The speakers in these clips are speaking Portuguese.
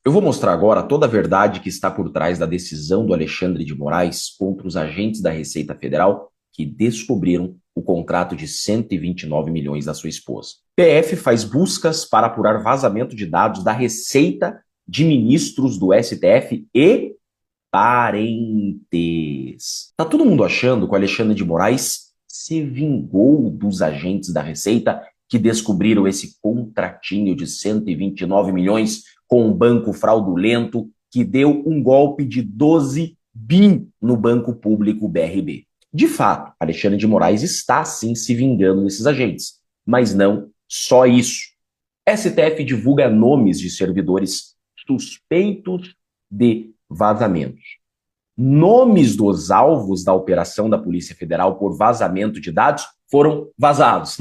Eu vou mostrar agora toda a verdade que está por trás da decisão do Alexandre de Moraes contra os agentes da Receita Federal que descobriram o contrato de 129 milhões da sua esposa. PF faz buscas para apurar vazamento de dados da Receita de ministros do STF e parentes. Tá todo mundo achando que o Alexandre de Moraes se vingou dos agentes da Receita que descobriram esse contratinho de 129 milhões com um banco fraudulento que deu um golpe de 12 bi no Banco Público BRB. De fato, Alexandre de Moraes está sim se vingando desses agentes, mas não só isso. STF divulga nomes de servidores suspeitos de vazamentos. Nomes dos alvos da operação da Polícia Federal por vazamento de dados foram vazados.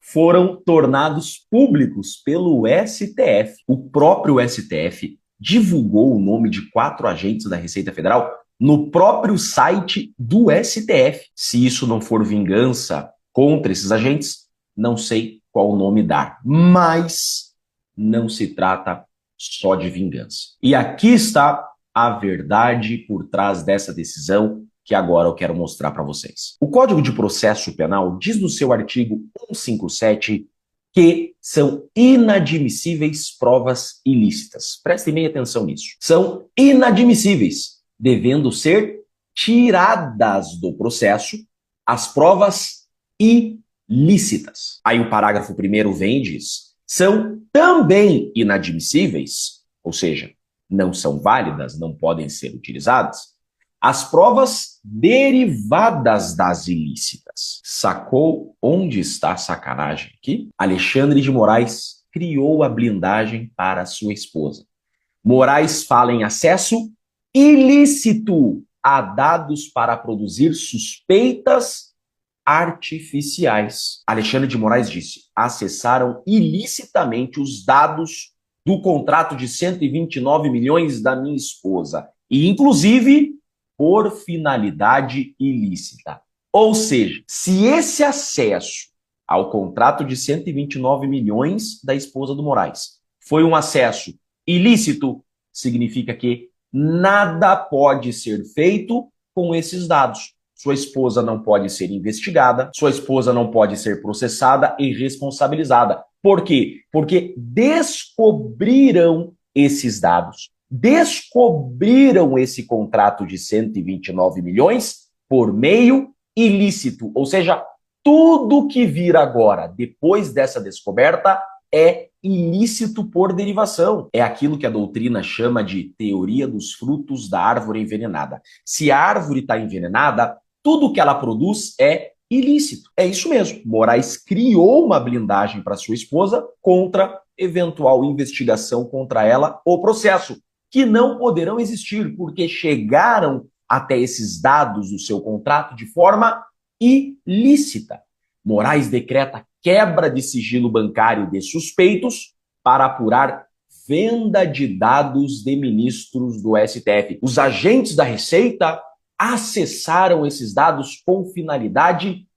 Foram tornados públicos pelo STF. O próprio STF divulgou o nome de 4 agentes da Receita Federal no próprio site do STF. Se isso não for vingança contra esses agentes, não sei qual o nome dar. Mas não se trata só de vingança. E aqui está a verdade por trás dessa decisão que agora eu quero mostrar para vocês. O Código de Processo Penal diz no seu artigo 157 que são inadmissíveis provas ilícitas. Prestem bem atenção nisso. São inadmissíveis, devendo ser tiradas do processo as provas ilícitas. Aí o parágrafo 1º vem e diz: são também inadmissíveis, ou seja, não são válidas, não podem ser utilizadas, as provas derivadas das ilícitas. Sacou onde está a sacanagem aqui? Alexandre de Moraes criou a blindagem para sua esposa. Moraes fala em acesso ilícito a dados para produzir suspeitas artificiais. Alexandre de Moraes disse: acessaram ilicitamente os dados do contrato de 129 milhões da minha esposa, e inclusive por finalidade ilícita. Ou seja, se esse acesso ao contrato de 129 milhões da esposa do Moraes foi um acesso ilícito, significa que nada pode ser feito com esses dados. Sua esposa não pode ser investigada, sua esposa não pode ser processada e responsabilizada. Por quê? Porque descobriram esses dados, descobriram esse contrato de 129 milhões por meio ilícito. Ou seja, tudo que vir agora, depois dessa descoberta, é ilícito por derivação. É aquilo que a doutrina chama de teoria dos frutos da árvore envenenada. Se a árvore está envenenada, tudo que ela produz é ilícito. É isso mesmo. Moraes criou uma blindagem para sua esposa contra eventual investigação contra ela ou processo, que não poderão existir, porque chegaram até esses dados do seu contrato de forma ilícita. Moraes decreta quebra de sigilo bancário de suspeitos para apurar venda de dados de ministros do STF. Os agentes da Receita acessaram esses dados com finalidade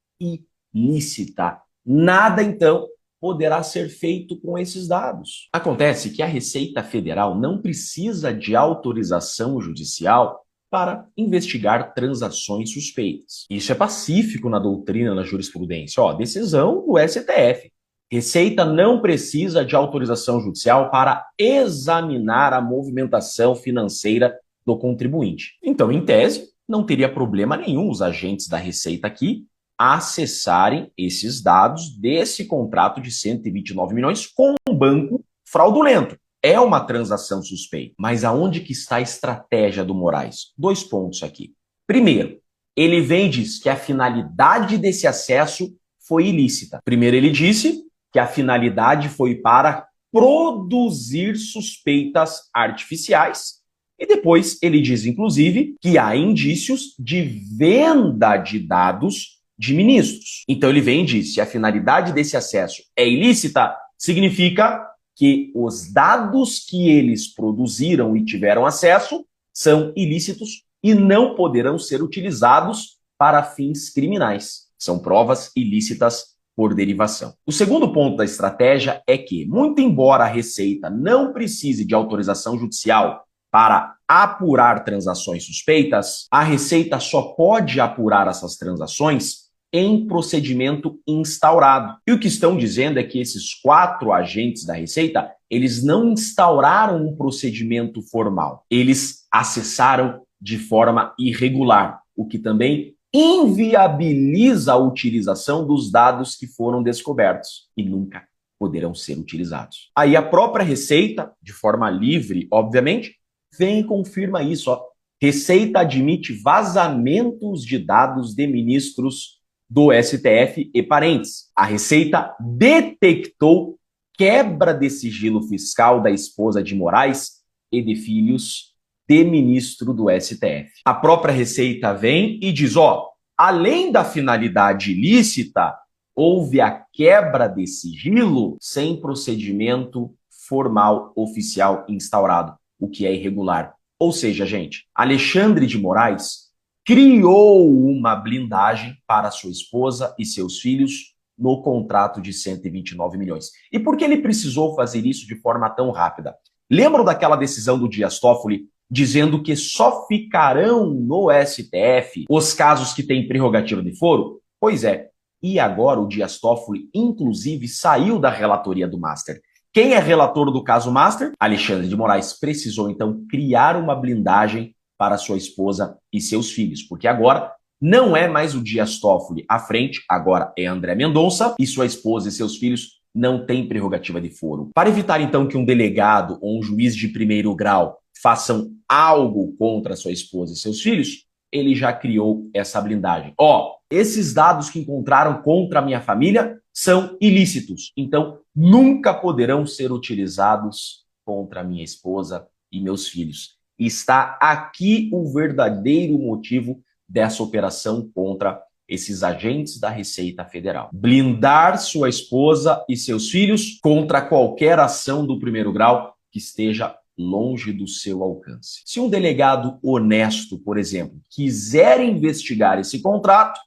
ilícita. Nada, então, poderá ser feito com esses dados. Acontece que a Receita Federal não precisa de autorização judicial para investigar transações suspeitas. Isso é pacífico na doutrina, na jurisprudência. Decisão do STF. Receita não precisa de autorização judicial para examinar a movimentação financeira do contribuinte. Então, em tese, não teria problema nenhum os agentes da Receita aqui acessarem esses dados desse contrato de 129 milhões com um banco fraudulento. É uma transação suspeita. Mas aonde que está a estratégia do Moraes? 2 pontos aqui. Primeiro, ele vem e diz que a finalidade desse acesso foi ilícita. Primeiro, ele disse que a finalidade foi para produzir suspeitas artificiais. E depois ele diz, inclusive, que há indícios de venda de dados de ministros. Então ele vem e diz, se a finalidade desse acesso é ilícita, significa que os dados que eles produziram e tiveram acesso são ilícitos e não poderão ser utilizados para fins criminais. São provas ilícitas por derivação. O segundo ponto da estratégia é que, muito embora a Receita não precise de autorização judicial para apurar transações suspeitas, a Receita só pode apurar essas transações em procedimento instaurado. E o que estão dizendo é que esses 4 agentes da Receita, eles não instauraram um procedimento formal. Eles acessaram de forma irregular, o que também inviabiliza a utilização dos dados que foram descobertos e nunca poderão ser utilizados. Aí a própria Receita, de forma livre, obviamente, vem e confirma isso. Ó. Receita admite vazamentos de dados de ministros do STF e parentes. A Receita detectou quebra de sigilo fiscal da esposa de Moraes e de filhos de ministro do STF. A própria Receita vem e diz, ó, além da finalidade ilícita, houve a quebra de sigilo sem procedimento formal oficial instaurado, o que é irregular. Ou seja, gente, Alexandre de Moraes criou uma blindagem para sua esposa e seus filhos no contrato de 129 milhões. E por que ele precisou fazer isso de forma tão rápida? Lembram daquela decisão do Dias Toffoli dizendo que só ficarão no STF os casos que têm prerrogativa de foro? Pois é. E agora o Dias Toffoli, inclusive, saiu da relatoria do Master. Quem é relator do caso Master? Alexandre de Moraes precisou, então, criar uma blindagem para sua esposa e seus filhos, porque agora não é mais o Dias Toffoli à frente, agora é André Mendonça e sua esposa e seus filhos não têm prerrogativa de foro. Para evitar, então, que um delegado ou um juiz de primeiro grau façam algo contra sua esposa e seus filhos, ele já criou essa blindagem. Ó, esses dados que encontraram contra a minha família são ilícitos, então nunca poderão ser utilizados contra a minha esposa e meus filhos. Está aqui o verdadeiro motivo dessa operação contra esses agentes da Receita Federal. Blindar sua esposa e seus filhos contra qualquer ação do primeiro grau que esteja longe do seu alcance. Se um delegado honesto, por exemplo, quiser investigar esse contrato,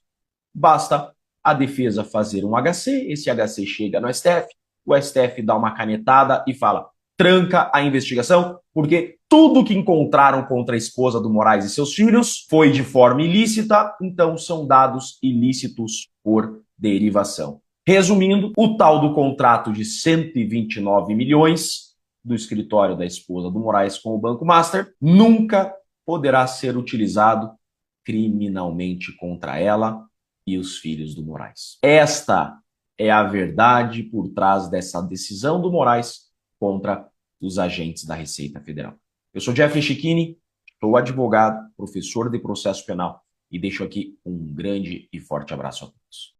basta a defesa fazer um HC, esse HC chega no STF, o STF dá uma canetada e fala, tranca a investigação, porque tudo que encontraram contra a esposa do Moraes e seus filhos foi de forma ilícita, então são dados ilícitos por derivação. Resumindo, o tal do contrato de 129 milhões do escritório da esposa do Moraes com o Banco Master nunca poderá ser utilizado criminalmente contra ela e os filhos do Moraes. Esta é a verdade por trás dessa decisão do Moraes contra os agentes da Receita Federal. Eu sou Jeffrey Chicchini, sou advogado, professor de processo penal e deixo aqui um grande e forte abraço a todos.